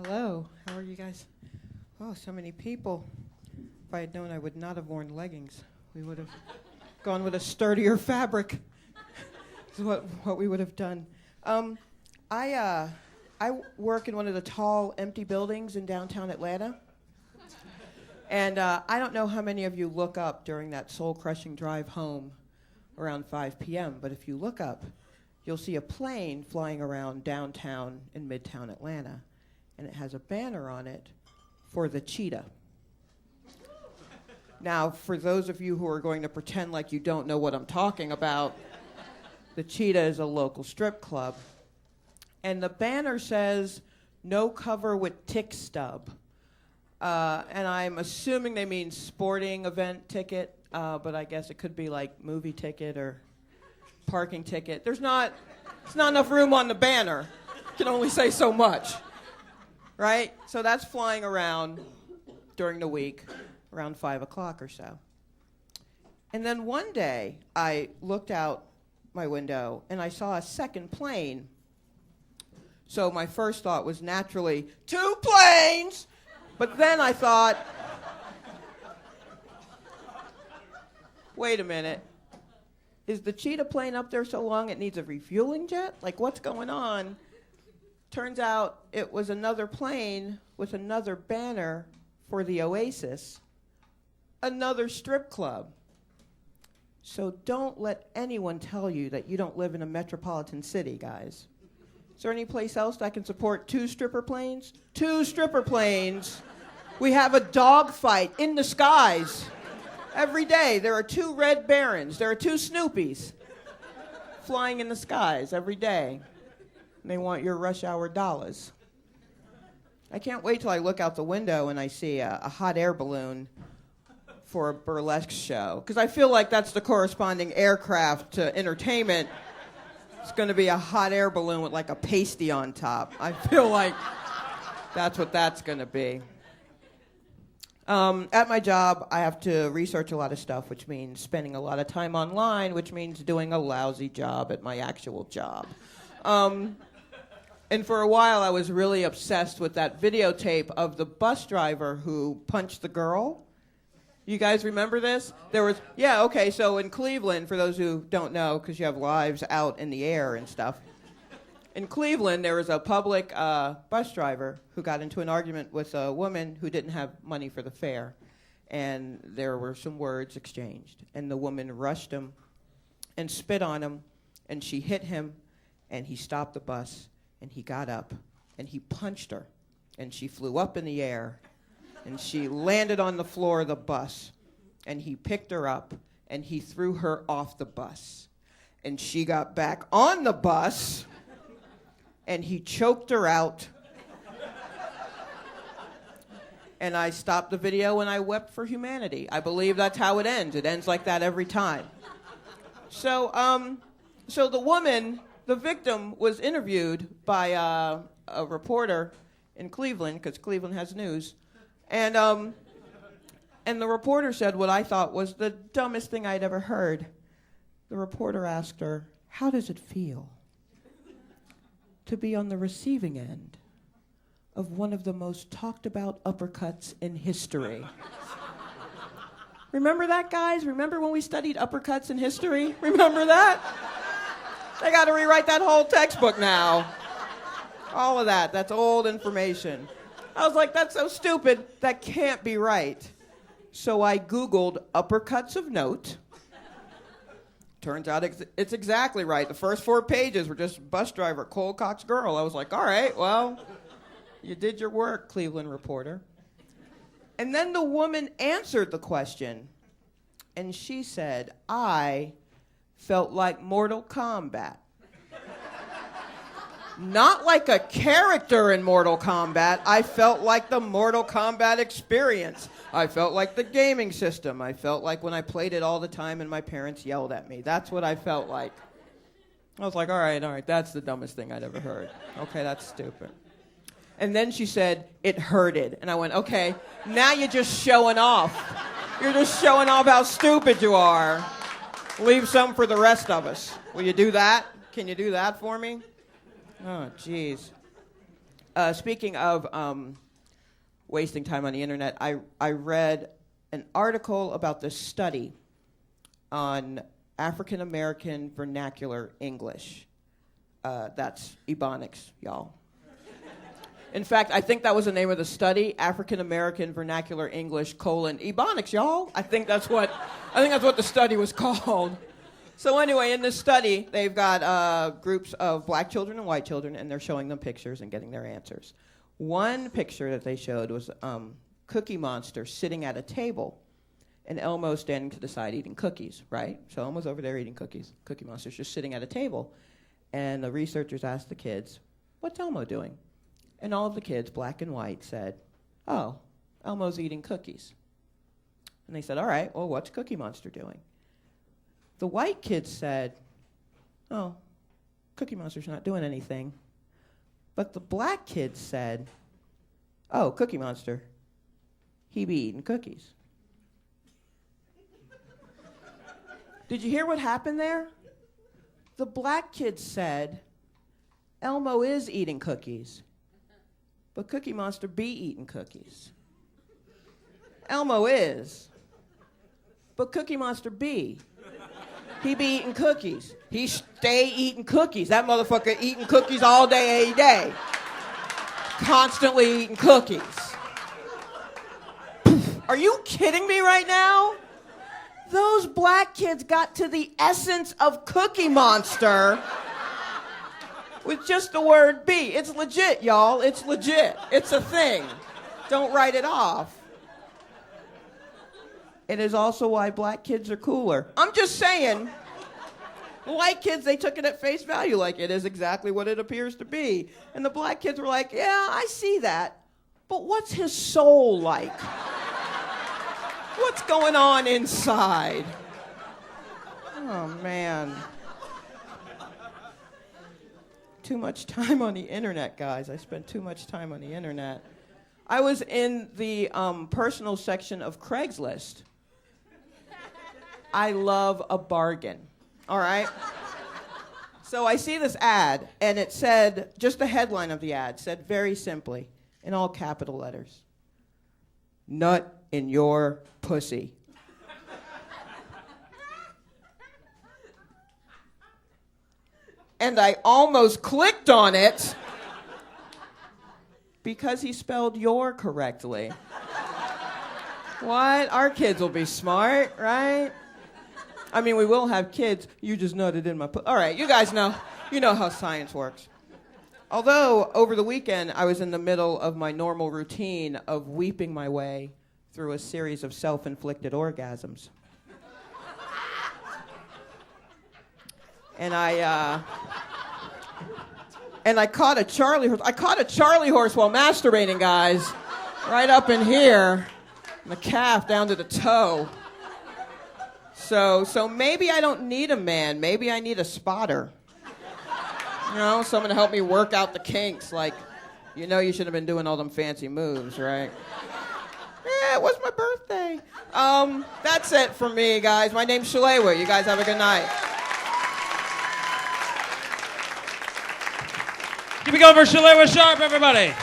Hello, how are you guys? Oh, so many people. If I had known, I would not have worn leggings. We would have gone with a sturdier fabric. This is what we would have done. I work in one of the tall, empty buildings in downtown Atlanta. And I don't know how many of you look up during that soul-crushing drive home around 5 p.m., but if you look up, you'll see a plane flying around downtown in Midtown Atlanta, and it has a banner on it for the cheetah. Now, for those of you who are going to pretend like you don't know what I'm talking about, the Cheetah is a local strip club. And the banner says, "No cover with tick stub." And I'm assuming they mean sporting event ticket, but I guess it could be like movie ticket or parking ticket. It's not enough room on the banner. You can only say so much, right? So that's flying around during the week, around 5 o'clock or so. And then one day, I looked out my window, and I saw a second plane. So my first thought was naturally, 2 planes! But then I thought, wait a minute. Is the Cheetah plane up there so long it needs a refueling jet? Like, what's going on? Turns out it was another plane with another banner for the Oasis, another strip club. So don't let anyone tell you that you don't live in a metropolitan city, guys. Is there any place else that can support 2 stripper planes? 2 stripper planes. We have a dog fight in the skies. Every day there are 2 Red Barons. There are 2 Snoopies flying in the skies every day. And they want your rush hour dollars. I can't wait till I look out the window and I see a hot air balloon for a burlesque show. Because I feel like that's the corresponding aircraft to entertainment. It's going to be a hot air balloon with like a pasty on top. I feel like that's what that's going to be. At my job, I have to research a lot of stuff, which means spending a lot of time online, which means doing a lousy job at my actual job. And for a while, I was really obsessed with that videotape of the bus driver who punched the girl. You guys remember this? So in Cleveland, for those who don't know, because you have lives out in the air and stuff, in Cleveland, there was a public bus driver who got into an argument with a woman who didn't have money for the fare. And there were some words exchanged. And the woman rushed him and spit on him, and she hit him, and he stopped the bus, and he got up, and he punched her, and she flew up in the air, and she landed on the floor of the bus, and he picked her up, and he threw her off the bus. And she got back on the bus, and he choked her out. And I stopped the video and I wept for humanity. I believe that's how it ends. It ends like that every time. So the woman, the victim, was interviewed by a reporter in Cleveland, because Cleveland has news. And the reporter said what I thought was the dumbest thing I'd ever heard. The reporter asked her, "How does it feel to be on the receiving end of one of the most talked about uppercuts in history?" Remember that, guys? Remember when we studied uppercuts in history? Remember that? They got to rewrite that whole textbook now. All of that. That's old information. I was like, that's so stupid. That can't be right. So I Googled uppercuts of note. Turns out it's exactly right. The first 4 pages were just bus driver, Cole Cox girl. I was like, all right, well, you did your work, Cleveland reporter. And then the woman answered the question, and she said, "I felt like Mortal Kombat." Not like a character in Mortal Kombat. I felt like the Mortal Kombat experience. I felt like the gaming system. I felt like when I played it all the time and my parents yelled at me. That's what I felt like. I was like, all right, that's the dumbest thing I'd ever heard. Okay, that's stupid. And then she said, "It hurted." And I went, okay, now you're just showing off. You're just showing off how stupid you are. Leave some for the rest of us. Will you do that? Can you do that for me? Oh, jeez. speaking of wasting time on the internet, I read an article about this study on African American vernacular English. That's ebonics, y'all. In fact, I think that was the name of the study, African American Vernacular English, ebonics, y'all. I think that's what the study was called. So anyway, in this study, they've got groups of black children and white children, and they're showing them pictures and getting their answers. One picture that they showed was Cookie Monster sitting at a table, and Elmo standing to the side eating cookies, right? So Elmo's over there eating cookies. Cookie Monster's just sitting at a table. And the researchers asked the kids, "What's Elmo doing?" And all of the kids, black and white, said, "Oh, Elmo's eating cookies." And they said, "All right, well, what's Cookie Monster doing?" The white kids said, "Oh, Cookie Monster's not doing anything." But the black kids said, "Oh, Cookie Monster, he be eating cookies." Did you hear what happened there? The black kids said, "Elmo is eating cookies, but Cookie Monster be eating cookies." Elmo is, but Cookie Monster be. He be eating cookies. He stay eating cookies. That motherfucker eating cookies all day, every day. Constantly eating cookies. Are you kidding me right now? Those black kids got to the essence of Cookie Monster with just the word be. It's legit, y'all. It's legit. It's a thing. Don't write it off. It is also why black kids are cooler. I'm just saying, the white kids, they took it at face value like it is exactly what it appears to be. And the black kids were like, "Yeah, I see that, but what's his soul like? What's going on inside?" Oh, man. Too much time on the internet, guys. I spent too much time on the internet. I was in the personal section of Craigslist. I love a bargain, all right? So I see this ad, and it said, just the headline of the ad said very simply, in all capital letters, "Nut in your pussy." And I almost clicked on it because he spelled "your" correctly. What? Our kids will be smart, right? I mean, we will have kids. "You just nutted in my pussy." All right, you guys know. You know how science works. Although, over the weekend, I was in the middle of my normal routine of weeping my way through a series of self-inflicted orgasms. And I caught a Charlie horse. I caught a Charlie horse while masturbating, guys. Right up in here. And the calf down to the toe. So maybe I don't need a man. Maybe I need a spotter. You know, someone to help me work out the kinks. Like, you know you should have been doing all them fancy moves, right? Yeah, it was my birthday. That's it for me, guys. My name's Shalewa. You guys have a good night. Keep it going for Shalewa Sharpe, everybody.